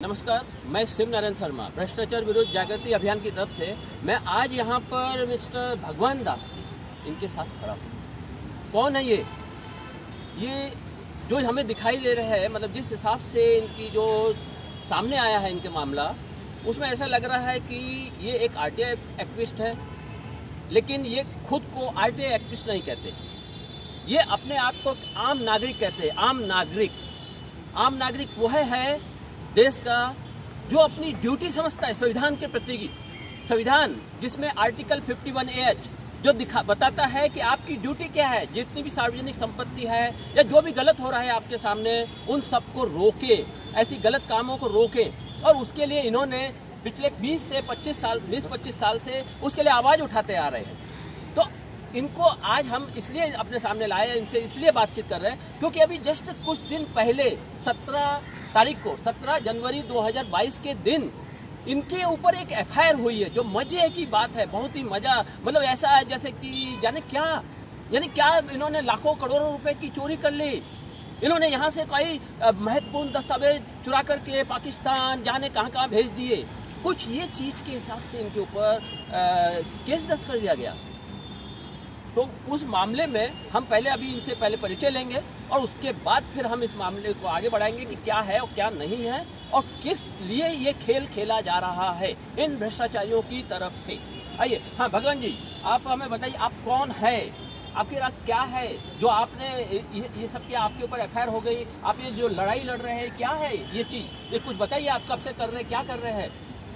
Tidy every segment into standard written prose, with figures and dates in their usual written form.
नमस्कार, मैं शिव नारायण शर्मा भ्रष्टाचार विरोध जागृति अभियान की तरफ से मैं आज यहाँ पर मिस्टर भगवान दास इनके साथ खड़ा हूँ। कौन है ये जो हमें दिखाई दे रहा है, मतलब जिस हिसाब से इनकी जो सामने आया है इनके मामला, उसमें ऐसा लग रहा है कि ये एक आरटीआई एक्टिविस्ट है, लेकिन ये खुद को आरटीआई एक्टिविस्ट नहीं कहते। ये अपने आप को आम नागरिक कहते हैं। आम नागरिक वह है देश का जो अपनी ड्यूटी समझता है संविधान के प्रति की। संविधान जिसमें आर्टिकल 51A जो बताता है कि आपकी ड्यूटी क्या है, जितनी भी सार्वजनिक संपत्ति है या जो भी गलत हो रहा है आपके सामने, उन सबको रोके, ऐसी गलत कामों को रोके। और उसके लिए इन्होंने पिछले 20-25 साल से उसके लिए आवाज़ उठाते आ रहे हैं। तो इनको आज हम इसलिए अपने सामने लाए, इनसे इसलिए बातचीत कर रहे हैं क्योंकि अभी जस्ट कुछ दिन पहले 17 जनवरी 2022 के दिन इनके ऊपर एक एफआईआर हुई है। जो मजे की बात है, बहुत ही मजा, मतलब ऐसा है जैसे कि जाने क्या, यानी क्या इन्होंने लाखों करोड़ों रुपए की चोरी कर ली। इन्होंने यहाँ से कई महत्वपूर्ण दस्तावेज चुरा करके पाकिस्तान जाने कहाँ भेज दिए। कुछ ये चीज़ के हिसाब से इनके ऊपर केस दर्ज कर दिया गया। तो उस मामले में हम अभी इनसे पहले परिचय लेंगे और उसके बाद फिर हम इस मामले को आगे बढ़ाएंगे कि क्या है और क्या नहीं है और किस लिए ये खेल खेला जा रहा है इन भ्रष्टाचारियों की तरफ से। आइए, हाँ भगवान जी, आप हमें बताइए, आप कौन है, आखिर क्या है जो आपने ये सब किया, आपके ऊपर एफआईआर हो गई, आप ये जो लड़ाई लड़ रहे हैं, क्या है ये चीज़, ये कुछ बताइए। आप कब से कर रहे हैं, क्या कर रहे हैं?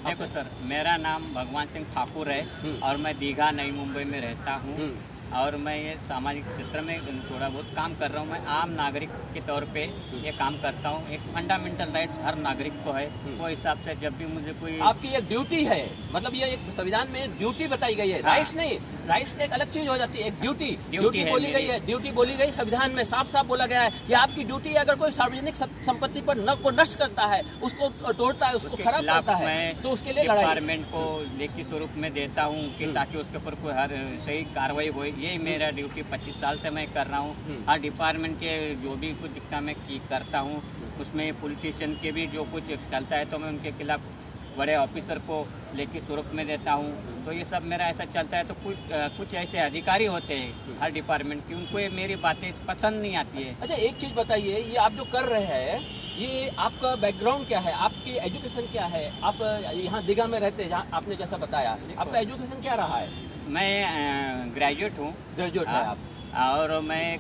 देखो सर, मेरा नाम भगवान सिंह ठाकुर है और मैं दीघा नई मुंबई में रहता हूँ और मैं ये सामाजिक क्षेत्र में थोड़ा बहुत काम कर रहा हूँ। मैं आम नागरिक के तौर पे ये काम करता हूँ। एक फंडामेंटल राइट्स हर नागरिक को है, वो हिसाब से जब भी मुझे कोई आपकी एक ड्यूटी है, मतलब ये एक संविधान में एक ड्यूटी बताई गई है। हाँ। राइट्स नहीं, राइट्स एक अलग चीज हो जाती है, एक ड्यूटी बोली गई है। ड्यूटी बोली गई संविधान में, साफ साफ बोला गया है कि आपकी ड्यूटी अगर कोई सार्वजनिक संपत्ति पर को नष्ट करता है, उसको तोड़ता है, उसको खराब करता है, तो उसके लिए डिपार्टमेंट को लेखी स्वरूप में देता हूँ कि ताकि उसके ऊपर कोई हर सही कार्रवाई हो। यही मेरा ड्यूटी 25 साल से मैं कर रहा हूँ। हर डिपार्टमेंट के जो भी कुछ दिखता मैं करता हूँ, उसमें पॉलिटिशियन के भी जो कुछ चलता है तो मैं उनके खिलाफ बड़े ऑफिसर को लेखी स्वरूप में देता हूँ। तो ये सब मेरा ऐसा चलता है। तो कुछ ऐसे अधिकारी होते हैं हर डिपार्टमेंट की, उनको ये मेरी बातें पसंद नहीं आती है। अच्छा, एक चीज़ बताइए, ये आप जो कर रहे हैं, ये आपका बैकग्राउंड क्या है, आपकी एजुकेशन क्या है? आप यहाँ दीघा में रहते हैं, आपने जैसा बताया, आपका एजुकेशन क्या रहा है? मैं ग्रेजुएट हूँ। ग्रेजुएट है आप? और मैं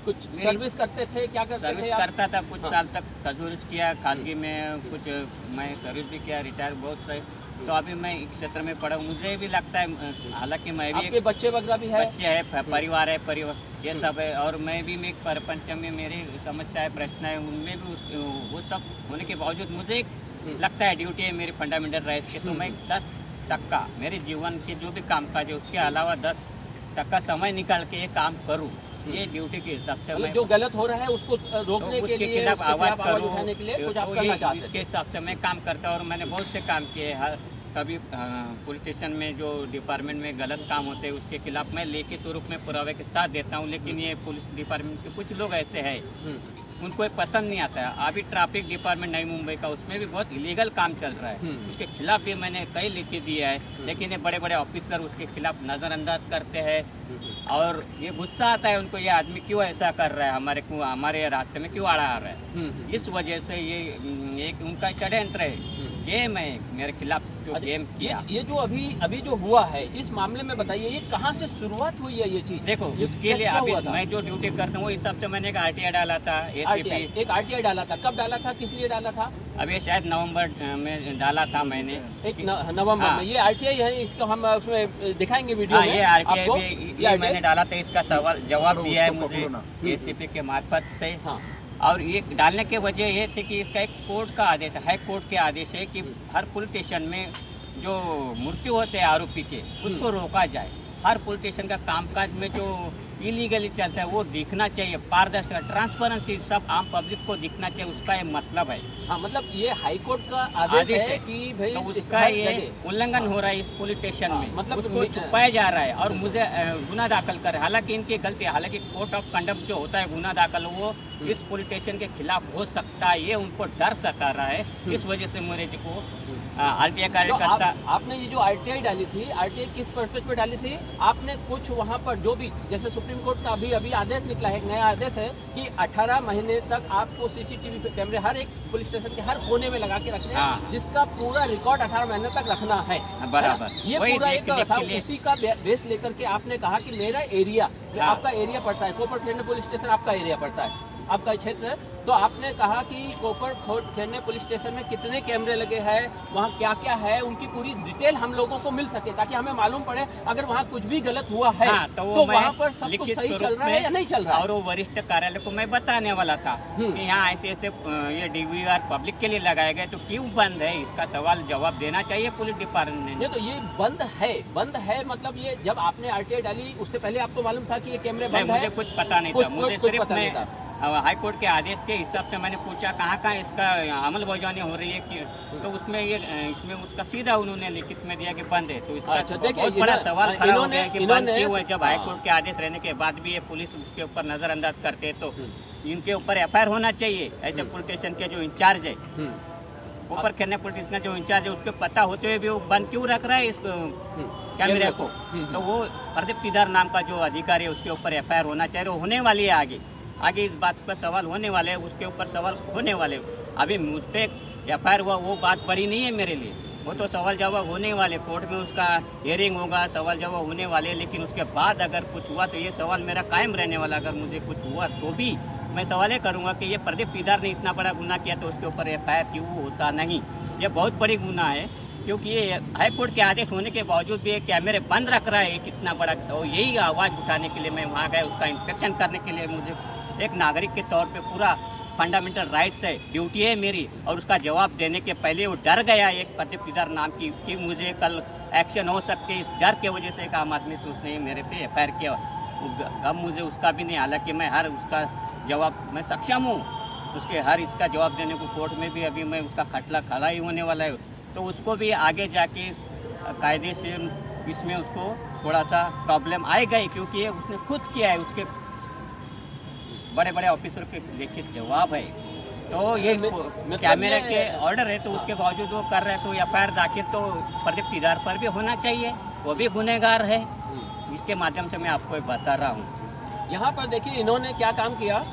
कुछ सर्विस करते थे, क्या करते थे? सर्विस करता था कुछ साल तक, खजूर किया, खासगी में कुछ मैं सर्विस भी किया, रिटायर बहुत सही। तो अभी मैं इस क्षेत्र में पढ़ा हूँ। मुझे भी लगता है, हालांकि मैं भी, आपके बच्चे वगैरह भी है? बच्चे है, परिवार ये सब है। और मैं भी एक प्रपंच में मेरी समस्या है, प्रश्न है, उनमें भी वो सब होने के बावजूद मुझे लगता है ड्यूटी है मेरी फंडामेंटल राइट्स के। तो मैं 10% मेरे जीवन के जो भी कामकाज है उसके अलावा 10% समय निकाल के ये काम करूँ, ये ड्यूटी के हिसाब से। मैं जो गलत हो रहा है उसको रोकने के लिए, खिलाफ आवाज उठाने के लिए कुछ आप करना चाहते हैं। इसके हिसाब से मैं काम करता हूँ और मैंने बहुत से काम किए। कभी पॉलिटिशियन में जो डिपार्टमेंट में गलत काम होते हैं उसके खिलाफ मैं लेखी स्वरूप में पुरावे के साथ देता हूँ। लेकिन ये पुलिस डिपार्टमेंट के कुछ लोग ऐसे हैं, उनको पसंद नहीं आता है। अभी ट्रैफिक डिपार्टमेंट नई मुंबई का, उसमें भी बहुत इलीगल काम चल रहा है, उसके खिलाफ भी मैंने कई लिखी दिया है। लेकिन ये बड़े बड़े ऑफिसर उसके खिलाफ नज़रअंदाज करते हैं और ये गुस्सा आता है उनको, ये आदमी क्यों ऐसा कर रहा है, हमारे रास्ते में क्यों आड़ा आ रहा है। इस वजह से ये एक उनका षड्यंत्र है, गेम है मेरे खिलाफ जो गेम किया। ये जो अभी जो हुआ है इस मामले में बताइए, ये कहाँ से शुरुआत हुई है ये चीज़? देखो, उसके लिए अभी मैं जो ड्यूटी करता हूँ, इस हिसाब से मैंने एक आरटीआई डाला था। एक आरटीआई डाला था, कब डाला था, किस लिए डाला था? अभी शायद नवंबर में डाला था मैंने, नवंबर में। ये आरटीआई है, इसको हम उसमें दिखाएंगे वीडियो में। ये आरटीआई मैंने डाला था, इसका सवाल जवाब दिया है मुझे एसीपी के मार्फत से। और ये डालने की वजह ये थी कि इसका एक कोर्ट का आदेश है, हाई कोर्ट के आदेश है कि हर पुलिस स्टेशन में जो मृत्यु होते हैं आरोपी के, उसको रोका जाए। हर पुलिस स्टेशन का कामकाज में जो इलीगली चलता है वो दिखना चाहिए, पारदर्शिता, ट्रांसपेरेंसी, सब आम पब्लिक को दिखना चाहिए, उसका ये मतलब है। हाँ, मतलब ये हाई कोर्ट का आदेश है कि भाई तो उसका ये उल्लंघन हो रहा है इस पुलिस स्टेशन में, मतलब उसको छुपाया जा रहा है और मुझे गुना दाखिल कर। हालांकि इनकी गलती है, हालांकि कोर्ट ऑफ कंडक्ट जो होता है गुना दाखिल, वो इस पुलिस स्टेशन के खिलाफ हो सकता है, ये उनको डर सता रहा है। इस वजह से मेरे को आरटीआई कार्यकर्ता आपने ये जो आरटीआई डाली थी, आरटीआई किस पर्पज पे डाली थी? आपने कुछ वहाँ पर जो भी, जैसे सुप्रीम कोर्ट का अभी आदेश निकला है, एक नया आदेश है कि 18 महीने तक आपको सीसीटीवी कैमरे हर एक पुलिस स्टेशन के हर कोने में लगा के रखने हैं, जिसका पूरा रिकॉर्ड 18 महीने तक रखना है। बराबर, ये पूरा एक था, उसी का बेस लेकर के आपने कहा कि मेरा एरिया, आपका एरिया पड़ता है, कोपर खेरने पुलिस स्टेशन आपका एरिया पड़ता है, आपका क्षेत्र है, तो आपने कहा कि कोपर खेरने पुलिस स्टेशन में कितने कैमरे लगे हैं, वहाँ क्या क्या है, उनकी पूरी डिटेल हम लोगों को मिल सके, ताकि हमें मालूम पड़े अगर वहाँ कुछ भी गलत हुआ है तो वहाँ पर सब कुछ सही चल रहा है या नहीं चल रहा है। और वो वरिष्ठ कार्यालय को मैं बताने वाला था कि यहाँ ऐसे ऐसे ये डीवीआर पब्लिक के लिए लगाए गए, तो क्यों बंद है, इसका सवाल जवाब देना चाहिए पुलिस डिपार्टमेंट ने। तो ये बंद है मतलब ये जब आपने आरटीआई डाली उससे पहले आपको मालूम था कि ये कैमरे बंद है? मुझे कुछ पता नहीं था, मुझे सिर्फ हाई कोर्ट के आदेश के हिसाब से मैंने पूछा कहाँ इसका अमल बजानी हो रही है कि, तो उसमें ये इसमें उसका सीधा उन्होंने लिखित में दिया कि बंद है। तो इसका बहुत बड़ा सवाल खड़ा हो गया कि बंद क्यों है, जब हाई कोर्ट के आदेश रहने के बाद भी ये पुलिस उसके ऊपर नजरअंदाज करते, तो इनके ऊपर एफआईआर होना चाहिए। ऐसे पुलिस स्टेशन के जो इंचार्ज है, ऊपर खेरने पुलिस स्टेशन का जो इंचार्ज है, उसको पता होते हुए भी वो बंद क्यों रख रहा है इस कैमरे को, तो वो प्रदीप पीदार नाम का जो अधिकारी है उसके ऊपर एफआईआर होना चाहिए। वो होने वाली है, आगे इस बात पर सवाल होने वाले हैं, उसके ऊपर सवाल होने वाले। अभी मुझ पर एफआईआर हुआ वो बात बड़ी नहीं है मेरे लिए, वो तो सवाल जवाब होने वाले, कोर्ट में उसका हियरिंग होगा, सवाल जवाब होने वाले। लेकिन उसके बाद अगर कुछ हुआ तो ये सवाल मेरा कायम रहने वाला। अगर मुझे कुछ हुआ तो भी मैं सवाल करूँगा कि ये प्रदीप पीदार ने इतना बड़ा गुनाह किया तो उसके ऊपर एफआईआर क्यों होता नहीं। ये बहुत बड़ी गुनाह है, क्योंकि ये हाई कोर्ट के आदेश होने के बावजूद भी कैमरे बंद रख रहा है, कितना बड़ा। तो यही आवाज़ उठाने के लिए मैं वहाँ गया, उसका इंस्पेक्शन करने के लिए। मुझे एक नागरिक के तौर पे पूरा फंडामेंटल राइट्स है, ड्यूटी है मेरी, और उसका जवाब देने के पहले वो डर गया एक प्रदीप पीदार नाम की कि मुझे कल एक्शन हो सकते। इस डर के वजह से एक आम आदमी तो उसने मेरे पे एफआईआर किया। अब मुझे उसका भी नहीं, हालांकि मैं हर उसका जवाब मैं सक्षम हूँ, उसके हर इसका जवाब देने को कोर्ट में भी अभी मैं उसका खटला खड़ा ही होने वाला है। तो उसको भी आगे जाके कायदे से इसमें उसको थोड़ा सा प्रॉब्लम आएगा ही, क्योंकि उसने खुद किया है, उसके बड़े बड़े ऑफिसर के लिखित जवाब है। तो ये कैमरे के ऑर्डर है, तो उसके बावजूद वो कर रहे हैं, तो एफआईआर दाखिल तो प्रदीप पीदार पर भी होना चाहिए, वो भी गुनहगार है। इसके माध्यम से मैं आपको बता रहा हूँ। यहाँ पर देखिए इन्होंने क्या काम किया,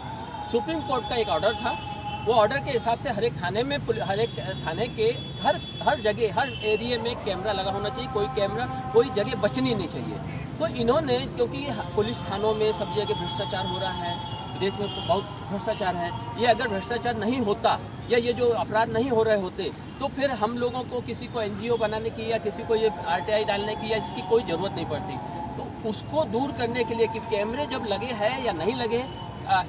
सुप्रीम कोर्ट का एक ऑर्डर था, वो ऑर्डर के हिसाब से हर एक थाने में, हर एक थाने के हर जगह, हर एरिया में कैमरा लगा होना चाहिए, कोई कैमरा कोई जगह बचनी नहीं चाहिए। तो इन्होंने, क्योंकि पुलिस थानों में सब जगह भ्रष्टाचार हो रहा है, देश में बहुत भ्रष्टाचार है, ये अगर भ्रष्टाचार नहीं होता या ये जो अपराध नहीं हो रहे होते तो फिर हम लोगों को किसी को एनजीओ बनाने की या किसी को ये आरटीआई डालने की या इसकी कोई ज़रूरत नहीं पड़ती। तो उसको दूर करने के लिए कि कैमरे जब लगे हैं या नहीं लगे,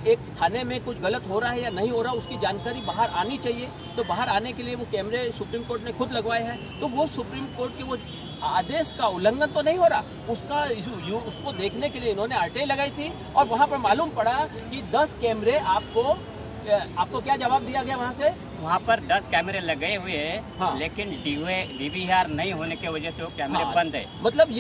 एक थाने में कुछ गलत हो रहा है या नहीं हो रहा, उसकी जानकारी बाहर आनी चाहिए। तो बाहर आने के लिए वो कैमरे सुप्रीम कोर्ट ने खुद लगवाए हैं, तो वो सुप्रीम कोर्ट के वो आदेश का उल्लंघन तो नहीं हो रहा, उसको देखने के लिए इन्होंने आरटीआई लगाई थी। और वहाँ पर मालूम पड़ा कि 10 कैमरे आपको क्या जवाब दिया गया वहाँ से? वहाँ पर 10 कैमरे लगे हुए हैं, हाँ। लेकिन डीवीआर नहीं होने की वजह से वो कैमरे बंद है। मतलब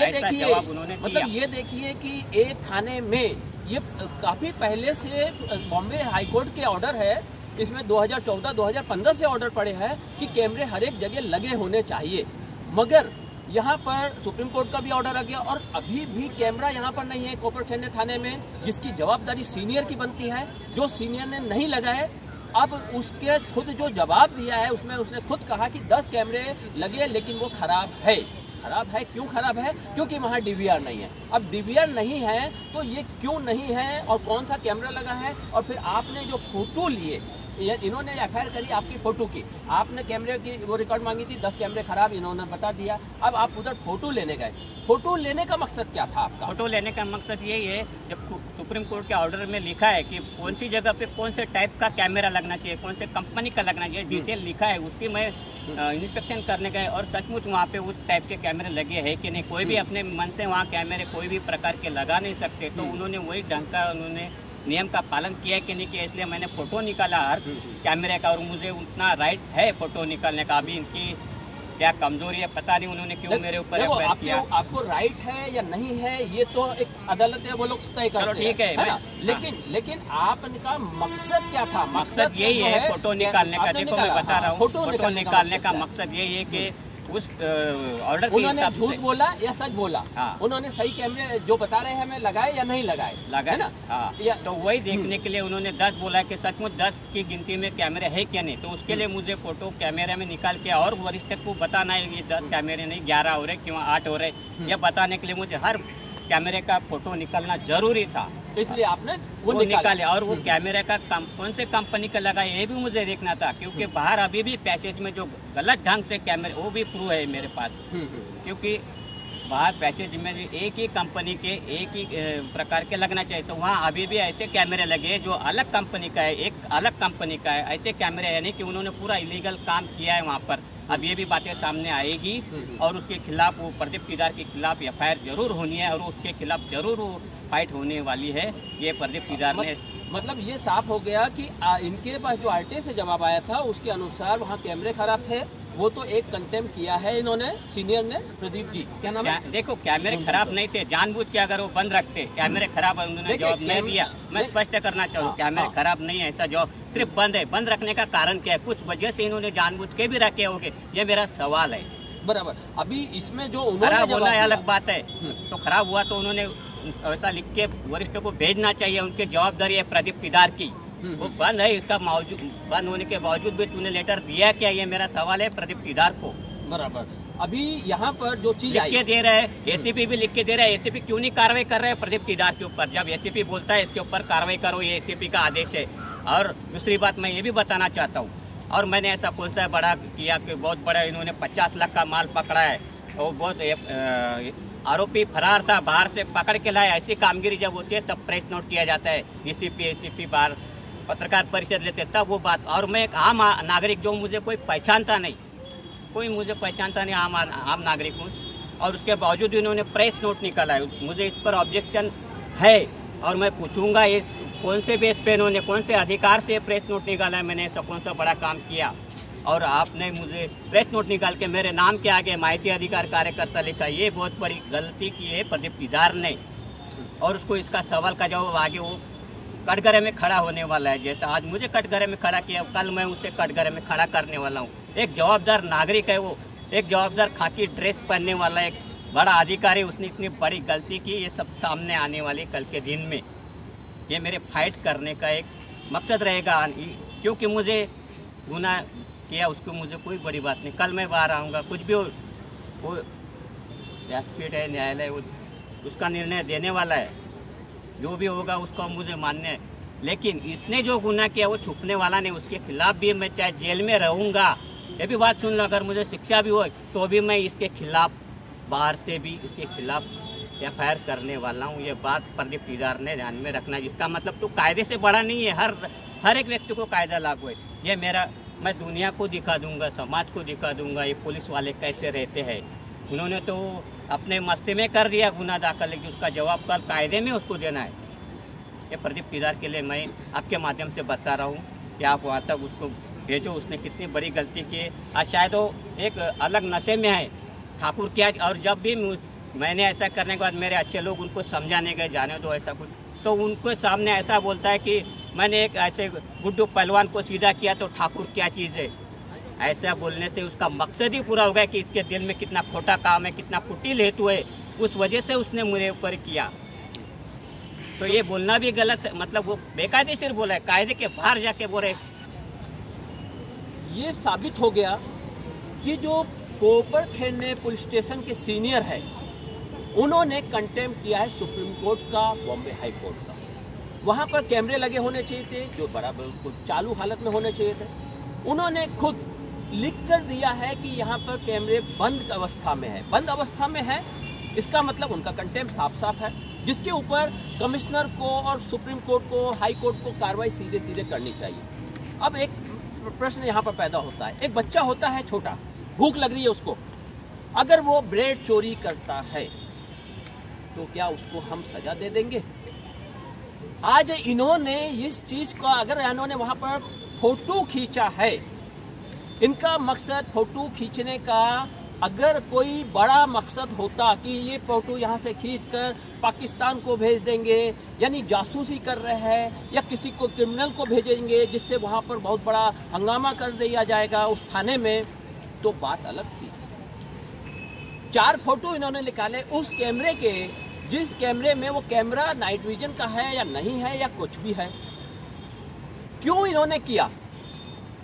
ये देखिए कि एक थाने में ये काफ़ी पहले से बॉम्बे हाई कोर्ट के ऑर्डर है, इसमें 2014-2015 से ऑर्डर पड़े हैं कि कैमरे हर एक जगह लगे होने चाहिए, मगर यहाँ पर सुप्रीम कोर्ट का भी ऑर्डर आ गया और अभी भी कैमरा यहाँ पर नहीं है कोपर खेरने थाने में, जिसकी जवाबदारी सीनियर की बनती है। जो सीनियर ने नहीं लगाए, अब उसके खुद जो जवाब दिया है उसमें उसने खुद कहा कि 10 कैमरे लगे लेकिन वो खराब है। क्यों खराब है? क्योंकि वहाँ डीवीआर नहीं है। अब डीवीआर नहीं है तो ये क्यों नहीं है और कौन सा कैमरा लगा है? और फिर आपने जो फोटो लिए, इन्होंने एफआईआर करी आपकी फ़ोटो की, आपने कैमरे की वो रिकॉर्ड मांगी थी, 10 कैमरे खराब, इन्होंने बता दिया। अब आप उधर फ़ोटो लेने गए, फ़ोटो लेने का मकसद क्या था आपका? फ़ोटो लेने का मकसद यही है, जब सुप्रीम कोर्ट के ऑर्डर में लिखा है कि कौन सी जगह पे कौन से टाइप का कैमरा लगना चाहिए, कौन से कंपनी का लगना चाहिए, डिटेल लिखा है, उसकी मैं इंस्पेक्शन करने गए और सचमुच वहाँ पे उस टाइप के कैमरे लगे हैं कि नहीं। कोई भी अपने मन से वहाँ कैमरे कोई भी प्रकार के लगा नहीं सकते, तो उन्होंने वही ढंग का उन्होंने नियम का पालन किया कि नहीं किया, इसलिए मैंने फ़ोटो निकाला हर कैमरे का, और मुझे उतना राइट है फ़ोटो निकालने का। अभी इनकी क्या कमजोरी है पता नहीं, उन्होंने क्यों मेरे ऊपर एफआईआर किया। आपको राइट है या नहीं है ये तो एक अदालत है, वो लोग तय करते हैं। चलो ठीक है ना, लेकिन आपका मकसद क्या था? मकसद यही है फोटो निकालने का। देखो मैं बता रहा हूँ, फोटो निकालने का मकसद यही है कि उस ऑर्डर उन्होंने झूठ बोला या सच बोला? हाँ। उन्होंने सही कैमरे जो बता रहे हैं हमें लगाए या नहीं लगाए? लगाए ना। हाँ। तो वही देखने के लिए उन्होंने 10 बोला कि सचमुच 10 की गिनती में कैमरे है क्या नहीं, तो उसके लिए मुझे फोटो कैमरे में निकाल के और वरिष्ठ को बताना है ये 10 कैमरे नहीं 11 हो रहे क्यों 8 हो रहे, यह बताने के लिए मुझे हर कैमरे का फोटो निकालना जरूरी था, इसलिए आपने वो निकाले। और वो कैमरे का कौन से कंपनी का लगा ये भी मुझे देखना था, क्योंकि बाहर अभी भी पैसेज में जो गलत ढंग से कैमरे, वो भी प्रूफ है मेरे पास। क्योंकि बाहर पैसेज में एक ही कंपनी के एक ही प्रकार के लगना चाहिए, तो वहाँ अभी भी ऐसे कैमरे लगे जो अलग कंपनी का है, एक अलग कंपनी का है। ऐसे कैमरे है नहीं कि उन्होंने पूरा इलीगल काम किया है वहाँ पर। अब ये भी बातें सामने आएगी और उसके खिलाफ वो प्रदीप केदार के खिलाफ एफआईआर जरूर होनी है और उसके खिलाफ जरूर वो फाइट होने वाली है। ये प्रदीप केदार ने मतलब ये साफ हो गया कि इनके पास जो आरटीआई से जवाब आया था उसके अनुसार वहाँ कैमरे खराब थे, वो तो एक कंटेम किया है इन्होंने, सीनियर ने, प्रदीप जी क्या नाम है? देखो कैमरे खराब नहीं थे, जानबूझ के अगर वो बंद रखते, कैमरे खराब है उन्होंने जवाब नहीं दिया। मैं स्पष्ट करना चाहूँ कैमरे खराब नहीं है, ऐसा जवाब सिर्फ बंद है। बंद रखने का कारण क्या है? कुछ वजह से इन्होंने जानबूझ के भी रखे होंगे, ये मेरा सवाल है। बराबर। अभी इसमें जो खराब होना है अलग बात है, तो खराब हुआ तो उन्होंने ऐसा लिख के वरिष्ठ को भेजना चाहिए, उनकी जवाबदारी है प्रदीप केदार की। वो बंद है, इसका बंद होने के बावजूद भी तूने लेटर दिया क्या? ये मेरा सवाल है प्रदीप केदार को। बराबर। अभी यहाँ पर जो चीज लिख के दे रहे हैं, एसीपी भी लिख के दे रहा है, एसीपी क्यों नहीं कार्रवाई कर रहे हैं प्रदीप केदार के ऊपर? जब एसीपी बोलता है इसके ऊपर कार्रवाई करो, ये एसीपी का आदेश है। और दूसरी बात मैं ये भी बताना चाहता हूँ, और मैंने ऐसा कौन सा बड़ा किया कि बहुत बड़ा इन्होंने 50 लाख का माल पकड़ा है, और बहुत आरोपी फरार था, बाहर से पकड़ के लाए। ऐसी कामगिरी जब होती है तब प्रेस नोट किया जाता है, डीसीपी एसीपी बाहर पत्रकार परिषद लेते तब वो बात। और मैं एक आम नागरिक, जो मुझे कोई पहचानता नहीं, कोई मुझे पहचानता नहीं, आम नागरिक हूँ, और उसके बावजूद इन्होंने प्रेस नोट निकाला है। मुझे इस पर ऑब्जेक्शन है और मैं पूछूंगा ये कौन से बेस पे इन्होंने, कौन से अधिकार से प्रेस नोट निकाला है? मैंने ऐसा कौन सा बड़ा काम किया और आपने मुझे प्रेस नोट निकाल के मेरे नाम के आगे माहिती अधिकार कार्यकर्ता लिखा? ये बहुत बड़ी गलती की है प्रदीप केदार ने, और उसको इसका सवाल का जवाब आगे वो कटघरे में खड़ा होने वाला है। जैसा आज मुझे कटघरे में खड़ा किया, कल मैं उसे कटघरे में खड़ा करने वाला हूँ। एक जवाबदार नागरिक है वो, एक जवाबदार खाकी ड्रेस पहनने वाला एक बड़ा अधिकारी, उसने इतनी बड़ी गलती की, ये सब सामने आने वाली कल के दिन में। ये मेरे फाइट करने का एक मकसद रहेगा, क्योंकि मुझे गुनाह किया उसको मुझे कोई बड़ी बात नहीं। कल मैं बाहर आऊँगा, कुछ भी हो, वो व्यासपीठ है, न्यायालय, उसका निर्णय देने वाला है। जो भी होगा उसका मुझे मान्य है, लेकिन इसने जो गुनाह किया वो छुपने वाला नहीं। उसके खिलाफ भी मैं चाहे जेल में रहूँगा, ये भी बात सुन लो, अगर मुझे शिक्षा भी हो तो भी मैं इसके खिलाफ बाहर से भी इसके खिलाफ एफआईआर करने वाला हूँ। ये बात प्रदीप केदार ने ध्यान में रखना है। जिसका मतलब तो कायदे से बड़ा नहीं है, हर एक व्यक्ति को कायदा लागू है। ये मेरा, मैं दुनिया को दिखा दूंगा, समाज को दिखा दूंगा ये पुलिस वाले कैसे रहते हैं। उन्होंने तो अपने मस्ती में कर दिया गुनाह दाखिल, लेकिन उसका जवाब कल कायदे में उसको देना है। ये प्रदीप केदार के लिए मैं आपके माध्यम से बता रहा हूँ कि आप वहाँ तक उसको भेजो। उसने कितनी बड़ी गलती की है, आज शायद वो एक अलग नशे में है ठाकुर क्या। और जब भी मैंने ऐसा करने के बाद मेरे अच्छे लोग उनको समझाने गए, जाने दो ऐसा कुछ, तो उनको सामने ऐसा बोलता है कि मैंने एक ऐसे गुड्डू पहलवान को सीधा किया तो ठाकुर क्या चीज़ है। ऐसा बोलने से उसका मकसद ही पूरा हो गया कि इसके दिल में कितना खोटा काम है, कितना कुटिल हेतु है, उस वजह से उसने मेरे ऊपर किया। तो ये बोलना भी गलत है, मतलब वो बेकायदेशीर बोला है, कायदे के बाहर जाके बोले। ये साबित हो गया कि जो कोपरखैरने पुलिस स्टेशन के सीनियर है, उन्होंने कंटेम्प्ट किया है सुप्रीम कोर्ट का, बॉम्बे हाई कोर्ट का। वहाँ पर कैमरे लगे होने चाहिए थे, जो बराबर चालू हालत में होने चाहिए थे। उन्होंने खुद लिख कर दिया है कि यहाँ पर कैमरे बंद अवस्था में है। बंद अवस्था में है, इसका मतलब उनका कंटेम्प्ट साफ साफ है, जिसके ऊपर कमिश्नर को और सुप्रीम कोर्ट को, हाई कोर्ट को कार्रवाई सीधे सीधे करनी चाहिए। अब एक प्रश्न यहाँ पर पैदा होता है, एक बच्चा होता है छोटा, भूख लग रही है उसको, अगर वो ब्रेड चोरी करता है तो क्या उसको हम सजा दे देंगे? आज इन्होंने इस चीज का, अगर इन्होंने वहां पर फोटो खींचा है इनका मकसद फोटो खींचने का, अगर कोई बड़ा मकसद होता कि ये फोटो यहाँ से खींचकर पाकिस्तान को भेज देंगे, यानी जासूसी कर रहे हैं या किसी को क्रिमिनल को भेजेंगे जिससे वहाँ पर बहुत बड़ा हंगामा कर दिया जाएगा उस थाने में, तो बात अलग थी। 4 फोटो इन्होंने निकाले उस कैमरे के, जिस कैमरे में वो कैमरा नाइट विजन का है या नहीं है या कुछ भी है। क्यों इन्होंने किया,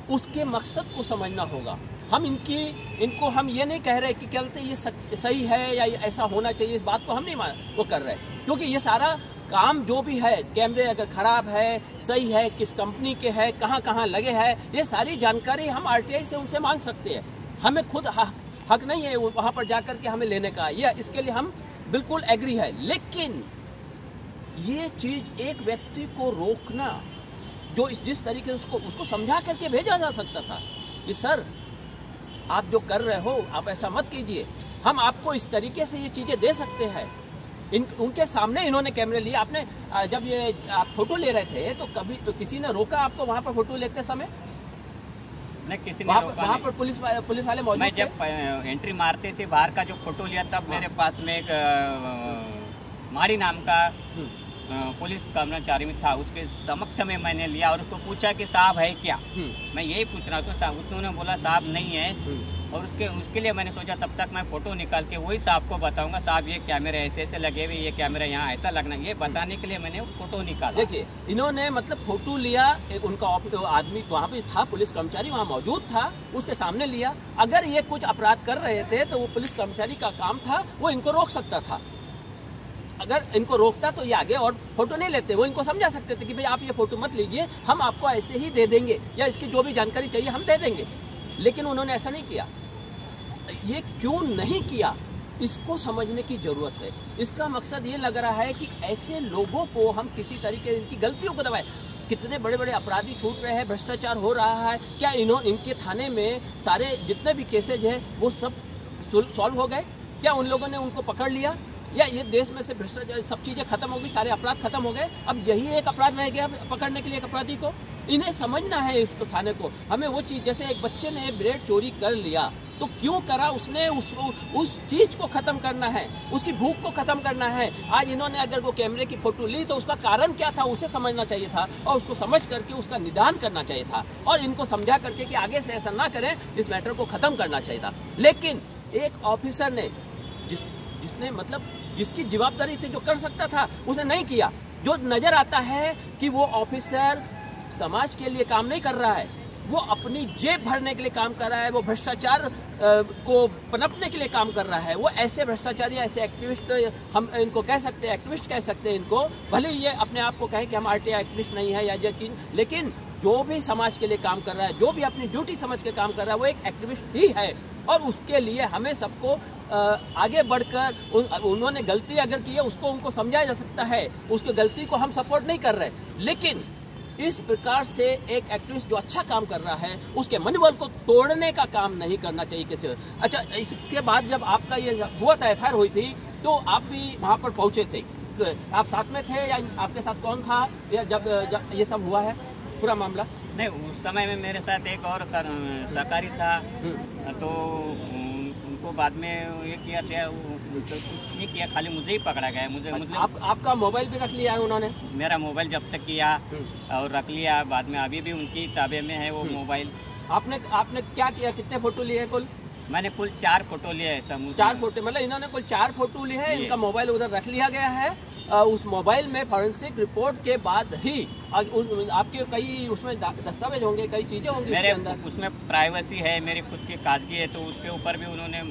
उसके मकसद को समझना होगा। हम इनको हम ये नहीं कह रहे कि क्या बोलते ये सही है या ऐसा होना चाहिए, इस बात को हम नहीं वो कर रहे, क्योंकि ये सारा काम जो भी है, कैमरे अगर ख़राब है, सही है, किस कंपनी के है, कहाँ कहाँ लगे हैं, ये सारी जानकारी हम आरटीआई से उनसे मांग सकते हैं। हमें खुद हक नहीं है वहाँ पर जाकर के हमें लेने का, ये इसके लिए हम बिल्कुल एग्री है। लेकिन ये चीज़ एक व्यक्ति को रोकना, जो जिस तरीके से उसको समझा करके भेजा जा सकता था कि सर आप जो कर रहे हो आप ऐसा मत कीजिए, हम आपको इस तरीके से ये चीज़ें दे सकते हैं। उनके सामने इन्होंने कैमरे लिए। आपने जब ये आप फोटो ले रहे थे तो कभी किसी ने रोका आपको वहाँ पर फोटो लेते समय? नहीं, किसी ने रोका वहाँ पर पुलिस वाले मौजूद थे? मैं जब एंट्री मारते थे बाहर का जो फोटो लिया, तब मेरे पास में एक मारी नाम का पुलिस कर्मचारी में था, उसके समक्ष में मैंने लिया और उसको पूछा कि साहब है क्या। मैं यही पूछ रहा था, उसने बोला साहब नहीं है। और उसके लिए मैंने सोचा तब तक मैं फ़ोटो निकाल के वही साहब को बताऊंगा, साहब ये कैमरे ऐसे ऐसे लगे हुए, ये कैमरा यहाँ ऐसा लगना, ये बताने के लिए मैंने फ़ोटो निकाला। देखिए इन्होंने मतलब फ़ोटो लिया, एक उनका आदमी वहाँ पे था, पुलिस कर्मचारी वहाँ मौजूद था, उसके सामने लिया। अगर ये कुछ अपराध कर रहे थे तो वो पुलिस कर्मचारी का काम था, वो इनको रोक सकता था। अगर इनको रोकता तो ये आगे और फोटो नहीं लेते, वो इनको समझा सकते थे कि भाई आप ये फ़ोटो मत लीजिए, हम आपको ऐसे ही दे देंगे या इसकी जो भी जानकारी चाहिए हम दे देंगे। लेकिन उन्होंने ऐसा नहीं किया। ये क्यों नहीं किया, इसको समझने की ज़रूरत है। इसका मकसद ये लग रहा है कि ऐसे लोगों को हम किसी तरीके इनकी गलतियों को दबाएं। कितने बड़े बड़े अपराधी छूट रहे हैं, भ्रष्टाचार हो रहा है, क्या इनके थाने में सारे जितने भी केसेज हैं वो सब सॉल्व हो गए? क्या उन लोगों ने उनको पकड़ लिया? या ये देश में से भ्रष्टाचार सब चीज़ें खत्म हो गई, सारे अपराध खत्म हो गए? अब यही एक अपराध रह गया पकड़ने के लिए एक अपराधी को। इन्हें समझना है इस थाने को। हमें वो चीज़, जैसे एक बच्चे ने ब्रेड चोरी कर लिया तो क्यों करा, उसने उस चीज़ को ख़त्म करना है, उसकी भूख को ख़त्म करना है। आज इन्होंने अगर वो कैमरे की फ़ोटो ली तो उसका कारण क्या था उसे समझना चाहिए था और उसको समझ करके उसका निदान करना चाहिए था और इनको समझा करके कि आगे से ऐसा ना करें, इस मैटर को ख़त्म करना चाहिए था। लेकिन एक ऑफिसर ने जिसने मतलब जिसकी जवाबदारी थी, जो कर सकता था, उसने नहीं किया। जो नज़र आता है कि वो ऑफिसर समाज के लिए काम नहीं कर रहा है, वो अपनी जेब भरने के लिए काम कर रहा है, वो भ्रष्टाचार को पनपने के लिए काम कर रहा है। वो ऐसे भ्रष्टाचारी, ऐसे एक्टिविस्ट, हम इनको कह सकते हैं, एक्टिविस्ट कह सकते हैं इनको, भले ये अपने आप को कहें कि हम आरटीआई एक्टिविस्ट नहीं है या ये चीज़, लेकिन जो भी समाज के लिए काम कर रहा है, जो भी अपनी ड्यूटी समझ के काम कर रहा है, वो एक एक्टिविस्ट ही है। और उसके लिए हमें सबको आगे बढ़कर उन्होंने गलती अगर की है उसको उनको समझाया जा सकता है, उसकी गलती को हम सपोर्ट नहीं कर रहे, लेकिन इस प्रकार से एक एक्टिविस्ट जो अच्छा काम कर रहा है उसके मनोबल को तोड़ने का काम नहीं करना चाहिए किसी। अच्छा, इसके बाद जब आपका ये हुआ था, एफआईआर हुई थी, तो आप भी वहाँ पर पहुँचे थे, आप साथ में थे या आपके साथ कौन था या जब ये सब हुआ है पूरा मामला? नहीं, उस समय में मेरे साथ एक और सहकारी था, तो उनको बाद में ये किया था, तो कुछ नहीं किया, खाली मुझे ही पकड़ा गया। मुझे मतलब आपका मोबाइल भी रख लिया है उन्होंने? मेरा मोबाइल जब्त किया और रख लिया बाद में, अभी भी उनकी ताबे में है वो मोबाइल। आपने क्या किया, कितने फोटो लिए हैं कुल? मैंने कुल 4 फोटो लिए हैं। 4 फोटो, मतलब इन्होंने कुल 4 फोटो लिए हैं, इनका मोबाइल उधर रख लिया गया है। उस मोबाइल में फॉरेंसिक रिपोर्ट के बाद ही आपके कई उसमें दस्तावेज होंगे, कई चीज़ें होंगी मेरे अंदर। उसमें प्राइवेसी है, मेरी खुद की कागजी है, तो उसके ऊपर भी उन्होंने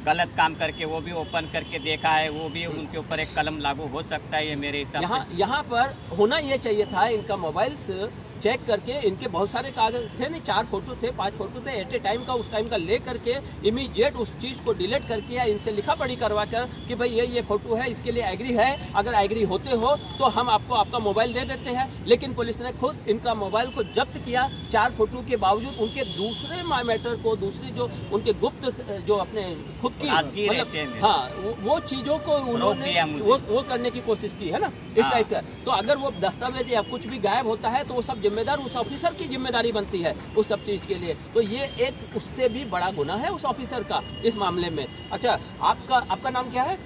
गलत काम करके वो भी ओपन करके देखा है, वो भी उनके ऊपर एक कलम लागू हो सकता है, ये मेरे हिसाब से। यहाँ पर होना ये चाहिए था, इनका मोबाइल से चेक करके, इनके बहुत सारे कागज थे, नहीं 4 फोटो थे, 5 फोटो थे, एट ए टाइम का उस टाइम का ले करके इमीडिएट उस चीज़ को डिलीट करके या इनसे लिखा पढ़ी करवा कर कि भाई ये फोटो है, इसके लिए एग्री है, अगर एग्री होते हो तो हम आपको आपका मोबाइल दे देते हैं। लेकिन पुलिस ने खुद इनका मोबाइल को जब्त किया 4 फोटो के बावजूद। उनके दूसरे मैटर को, दूसरी जो उनके गुप्त जो अपने खुद की मतलब हाँ वो चीज़ों को उन्होंने वो करने की कोशिश की है ना, इस टाइप का। तो अगर वो दस्तावेज या कुछ भी गायब होता है तो वो सब जिम्मेदार उस ऑफिसर की जिम्मेदारी बनती है उस सब चीज़ के लिए। तो ये एक उससे भी बड़ा गुनाह है उस ऑफिसर का इस मामले में। अच्छा, आपका नाम क्या है?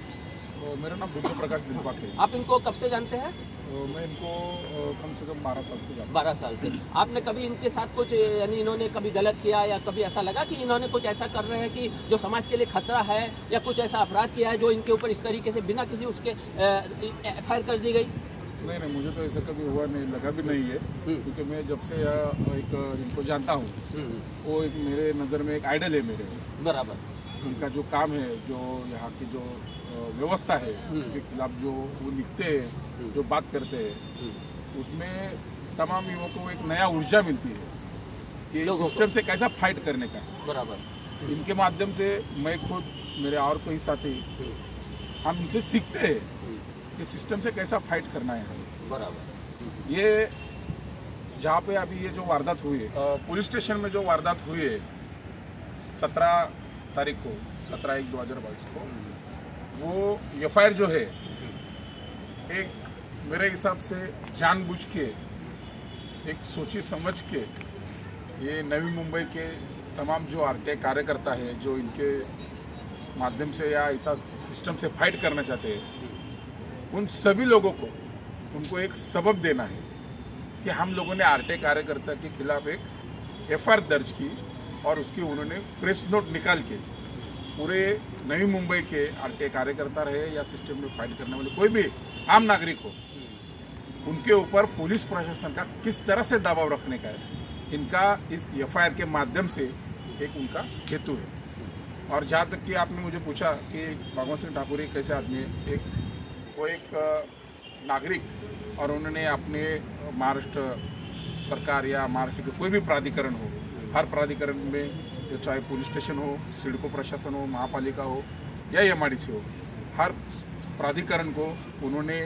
मेरा नाम बुद्ध प्रकाश दिलबाग है। आप इनको कब से जानते हैं? मैं इनको कम से कम 12 साल से जानता हूँ। 12 साल से। आपने कभी इनके साथ कुछ, यानी इन्होंने कभी गलत किया या कभी ऐसा लगा कि इन्होंने कुछ ऐसा कर रहे हैं कि जो समाज के लिए खतरा है, या कुछ ऐसा अपराध किया है जो इनके ऊपर इस तरीके से बिना किसी उसके FIR कर दी गई? नहीं, मुझे तो ऐसा कभी हुआ नहीं, लगा भी नहीं है, क्योंकि मैं जब से एक इनको जानता हूँ, वो एक मेरे नज़र में एक आइडल है मेरे। बराबर। उनका जो काम है, जो यहाँ की जो व्यवस्था है, उनके खिलाफ जो वो लिखते हैं, जो बात करते हैं, उसमें तमाम युवकों को एक नया ऊर्जा मिलती है कि सिस्टम से कैसा फाइट करने का। बराबर। इनके माध्यम से मैं खुद, मेरे और कोई साथी, हम इनसे सीखते हैं कि सिस्टम से कैसा फाइट करना है हमें। बराबर। ये जहाँ पे अभी ये जो वारदात हुई है, पुलिस स्टेशन में जो वारदात हुई है 17 तारीख को, 17/1/2022 को, वो FIR जो है, एक मेरे हिसाब से जानबूझ के, एक सोची समझ के, ये नवी मुंबई के तमाम जो RTI कार्यकर्ता है, जो इनके माध्यम से या ऐसा सिस्टम से फाइट करना चाहते हैं, उन सभी लोगों को, उनको एक सबक देना है कि हम लोगों ने RTI कार्यकर्ता के खिलाफ एक FIR दर्ज की, और उसकी उन्होंने प्रेस नोट निकाल के पूरे नई मुंबई के RTI कार्यकर्ता रहे या सिस्टम में फाइट करने वाले कोई भी आम नागरिक हो, उनके ऊपर पुलिस प्रशासन का किस तरह से दबाव रखने का है, इनका इस FIR के माध्यम से एक उनका हेतु है। और जहाँ तक कि आपने मुझे पूछा कि भगवंत सिंह ठाकुर एक कैसे आदमी है, वो एक नागरिक, और उन्होंने अपने महाराष्ट्र सरकार या महाराष्ट्र के कोई भी प्राधिकरण हो, हर प्राधिकरण में, चाहे पुलिस स्टेशन हो, सिडको प्रशासन हो, महापालिका हो या MRDC हो, हर प्राधिकरण को उन्होंने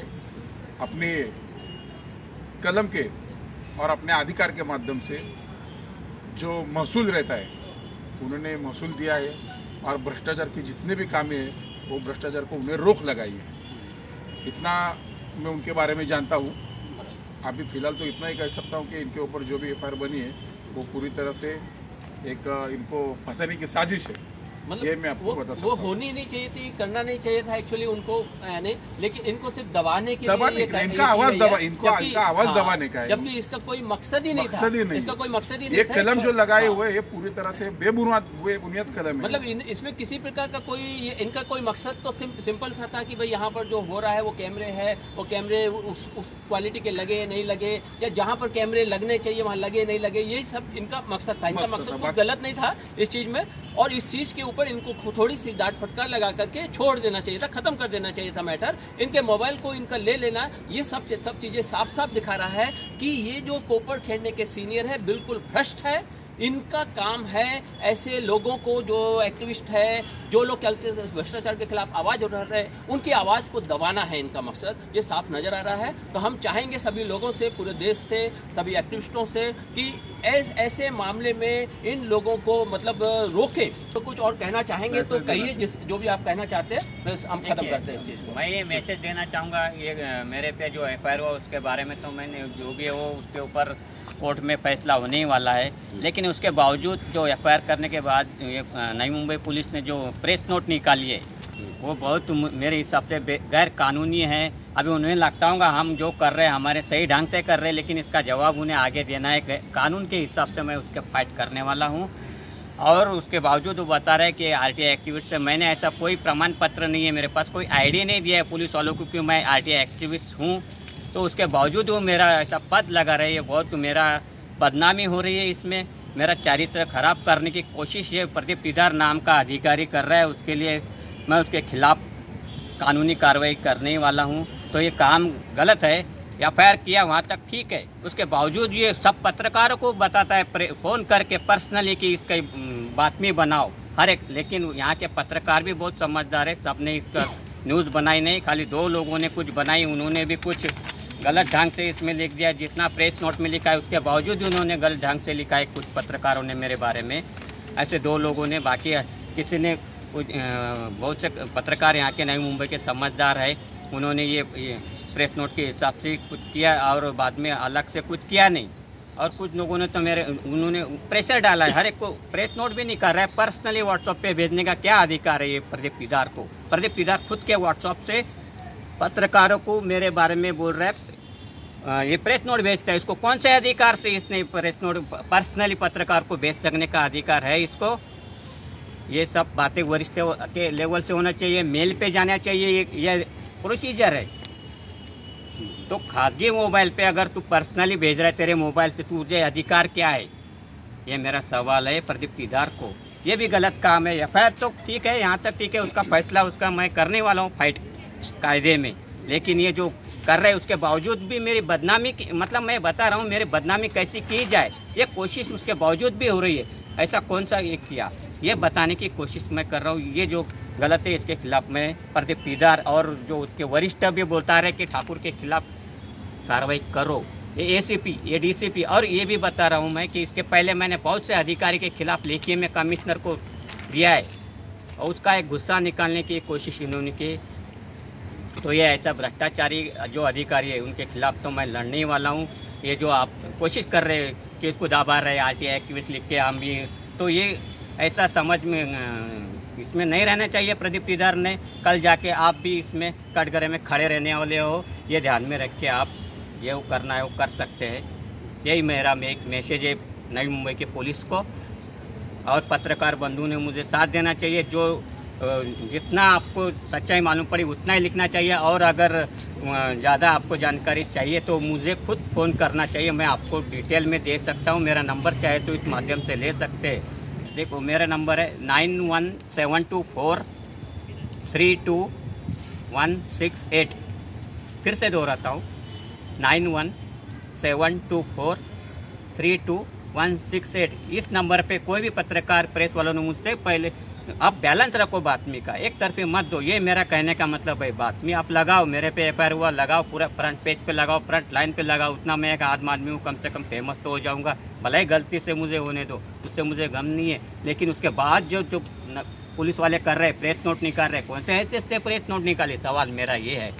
अपने कलम के और अपने अधिकार के माध्यम से जो महसूल रहता है, उन्होंने महसूल दिया है, और भ्रष्टाचार की जितने भी कामें हैं, वो भ्रष्टाचार को उन्हें रोक लगाई है। इतना मैं उनके बारे में जानता हूँ। अभी फिलहाल तो इतना ही कह सकता हूँ कि इनके ऊपर जो भी FIR बनी है, वो पूरी तरह से एक इनको फंसाने की साजिश है। मतलब ये मैं आपको बता सकता वो हूं। होनी नहीं चाहिए थी, करना नहीं चाहिए था एक्चुअली उनको, यानी, लेकिन इनको सिर्फ दबाने के लिए इनका आवाज दबाने का है, जबकि इसका कोई मकसद ही नहीं था। इसका कोई मकसद ही नहीं ये था। कलम जो लगाए हुए ये पूरी तरह से बेबुनियाद कलम है। मतलब इसमें किसी प्रकार का कोई, इनका कोई मकसद तो सिंपल सा था कि भाई यहाँ पर जो हो रहा है वो कैमरे है, वो कैमरे उस क्वालिटी के लगे नहीं लगे, या जहाँ पर कैमरे लगने चाहिए वहाँ लगे नहीं लगे, यही सब इनका मकसद था। इनका मकसद कोई गलत नहीं था इस चीज में, और इस चीज के ऊपर इनको थोड़ी सी डांट फटकार लगा करके छोड़ देना चाहिए था, खत्म कर देना चाहिए था मैटर। इनके मोबाइल को इनका ले लेना, ये सब चीजें साफ साफ दिखा रहा है कि ये जो कोपर खेलने के सीनियर है बिल्कुल भ्रष्ट है। इनका काम है ऐसे लोगों को, जो एक्टिविस्ट है, जो लोग चलते भ्रष्टाचार के खिलाफ आवाज उठा रहे हैं, उनकी आवाज को दबाना है इनका मकसद। ये साफ नजर आ रहा है। तो हम चाहेंगे सभी लोगों से, पूरे देश से, सभी एक्टिविस्टों से कि ऐसे मामले में इन लोगों को मतलब रोके। तो कुछ और कहना चाहेंगे तो कहिए, जो भी आप कहना चाहते हैं, बस हम खत्म करते हैं इस चीज को। मैं ये मैसेज देना चाहूँगा, ये मेरे पे जो FIR हुआ उसके बारे में तो मैंने जो भी है वो उसके ऊपर कोर्ट में फैसला होने ही वाला है, लेकिन उसके बावजूद जो FIR करने के बाद ये नई मुंबई पुलिस ने जो प्रेस नोट निकाली है वो बहुत मेरे हिसाब से गैर कानूनी है। अभी उन्हें लगता होगा हम जो कर रहे हैं हमारे सही ढंग से कर रहे हैं, लेकिन इसका जवाब उन्हें आगे देना है। कानून के हिसाब से मैं उसके फाइट करने वाला हूँ। और उसके बावजूद वो बता रहे हैं कि RTI एक्टिविस्ट से, मैंने ऐसा कोई प्रमाण पत्र नहीं है, मेरे पास कोई ID नहीं दिया है पुलिस वालों को कि मैं RTI एक्टिविस्ट हूँ। तो उसके बावजूद वो मेरा ऐसा पद लगा रही है, बहुत मेरा बदनामी हो रही है, इसमें मेरा चरित्र खराब करने की कोशिश ये प्रदीप पीदार नाम का अधिकारी कर रहा है। उसके लिए मैं उसके खिलाफ कानूनी कार्रवाई करने वाला हूँ। तो ये काम गलत है। FIR किया वहाँ तक ठीक है, उसके बावजूद ये सब पत्रकारों को बताता है फ़ोन करके पर्सनली कि इसका बातमी बनाओ हर एक। लेकिन यहाँ के पत्रकार भी बहुत समझदार है, सबने इसका न्यूज़ बनाई नहीं, खाली 2 लोगों ने कुछ बनाई, उन्होंने भी कुछ गलत ढंग से इसमें लिख दिया। जितना प्रेस नोट में लिखा है उसके बावजूद उन्होंने गलत ढंग से लिखा है। कुछ पत्रकारों ने मेरे बारे में, ऐसे 2 लोगों ने, बाकी किसी ने बहुत से पत्रकार यहाँ के नई मुंबई के समझदार है, उन्होंने ये प्रेस नोट के हिसाब से कुछ किया और बाद में अलग से कुछ किया नहीं। और कुछ लोगों ने तो उन्होंने प्रेशर डाला है, हर एक को प्रेस नोट भी नहीं कर रहा है, पर्सनली व्हाट्सएप पे भेजने का क्या अधिकार है ये प्रदीप पीदार को। प्रदीप पीदार खुद के व्हाट्सएप से पत्रकारों को मेरे बारे में बोल रहा है, ये प्रेस नोट भेजता है, इसको कौन से अधिकार से इसने प्रेस नोट पर्सनली पत्रकार को भेज सकने का अधिकार है इसको? ये सब बातें वरिष्ठ के लेवल से होना चाहिए, मेल पे जाना चाहिए, ये प्रोसीजर है। तो खासगी मोबाइल पे अगर तू पर्सनली भेज रहा है, तेरे मोबाइल से, तुझे अधिकार क्या है? ये मेरा सवाल है प्रदीप पीदार को। ये भी गलत काम है। एफआईआर तो ठीक है, यहाँ तक ठीक है, उसका फैसला उसका मैं करने वाला हूँ फाइट कायदे में, लेकिन ये जो कर रहे हैं उसके बावजूद भी मेरी बदनामी की, मतलब मैं बता रहा हूँ मेरी बदनामी कैसी की जाए, ये कोशिश उसके बावजूद भी हो रही है। ऐसा कौन सा ये किया, ये बताने की कोशिश मैं कर रहा हूँ। ये जो गलत है इसके खिलाफ मैं प्रदीप पीदार और जो उसके वरिष्ठ भी बोलता रहे कि ठाकुर के खिलाफ कार्रवाई करो, ये एसीपी, ये डीसीपी। और ये भी बता रहा हूँ मैं कि इसके पहले मैंने बहुत से अधिकारी के खिलाफ लिखिए में कमिश्नर को दिया है और उसका एक गुस्सा निकालने की कोशिश इन्होंने की। तो ये ऐसा भ्रष्टाचारी जो अधिकारी है उनके खिलाफ तो मैं लड़ने ही वाला हूँ। ये जो आप कोशिश कर रहे हैं कि इसको दबा रहे आरटीआई एक्टिविस्ट लिख के हम भी, तो ये ऐसा समझ में इसमें नहीं रहना चाहिए। प्रदीप पीदार ने कल जाके आप भी इसमें कटघरे में खड़े रहने वाले हो, ये ध्यान में रख के आप ये वो करना है वो कर सकते हैं। यही मेरा एक मैसेज है नई मुंबई के पुलिस को और पत्रकार बंधु ने मुझे साथ देना चाहिए। जो जितना आपको सच्चाई मालूम पड़ी उतना ही लिखना चाहिए और अगर ज़्यादा आपको जानकारी चाहिए तो मुझे खुद फ़ोन करना चाहिए, मैं आपको डिटेल में दे सकता हूँ। मेरा नंबर चाहे तो इस माध्यम से ले सकते हैं। देखो मेरा नंबर है 9172432168। फिर से दोहराता हूँ 9172432168। इस नंबर पे कोई भी पत्रकार प्रेस वालों ने मुझसे पहले, आप बैलेंस रखो बातमी का, एक तरफी मत दो, ये मेरा कहने का मतलब है। बातमी आप लगाओ, मेरे पे एफआईआर हुआ लगाओ, पूरा फ्रंट पेज पे लगाओ, फ्रंट लाइन पे लगाओ, उतना मैं एक आदमी हूँ, कम से कम फेमस तो हो जाऊँगा। भले ही गलती से मुझे होने दो, उससे मुझे गम नहीं है। लेकिन उसके बाद जो पुलिस वाले कर रहे हैं, प्रेस नोट निकाल रहे हैं, कौन से हैसियत से प्रेस नोट निकाले, सवाल मेरा ये है।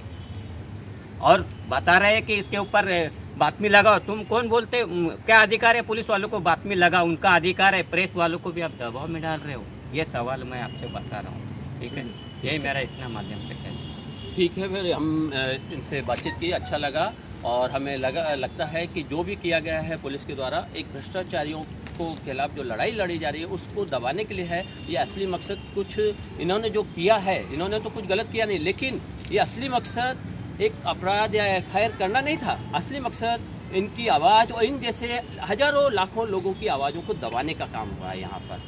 और बता रहे हैं कि इसके ऊपर बातमी लगाओ, तुम कौन बोलते, क्या अधिकार है पुलिस वालों को बातमी लगाओ, उनका अधिकार है। प्रेस वालों को भी आप दबाव में डाल रहे हो, ये सवाल मैं आपसे बता रहा हूँ। ठीक है, यही मेरा इतना माध्यम से कहना। ठीक है, फिर हम इनसे बातचीत की, अच्छा लगा और हमें लगता है कि जो भी किया गया है पुलिस के द्वारा एक भ्रष्टाचारियों को खिलाफ जो लड़ाई लड़ी जा रही है उसको दबाने के लिए है। ये असली मकसद कुछ इन्होंने जो किया है, इन्होंने तो कुछ गलत किया नहीं, लेकिन ये असली मकसद एक अपराध या एफआईआर करना नहीं था। असली मकसद इनकी आवाज़ और इन जैसे हजारों लाखों लोगों की आवाज़ों को दबाने का काम हुआ है यहाँ पर।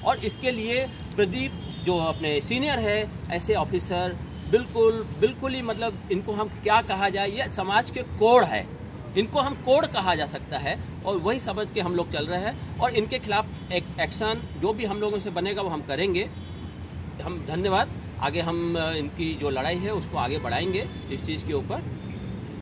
और इसके लिए प्रदीप जो अपने सीनियर है, ऐसे ऑफिसर बिल्कुल ही, मतलब इनको हम क्या कहा जाए, ये समाज के कोड है, इनको हम कोड कहा जा सकता है और वही समझ के हम लोग चल रहे हैं। और इनके खिलाफ एक एक्शन जो भी हम लोगों से बनेगा वो हम करेंगे। हम धन्यवाद, आगे हम इनकी जो लड़ाई है उसको आगे बढ़ाएंगे इस चीज़ के ऊपर।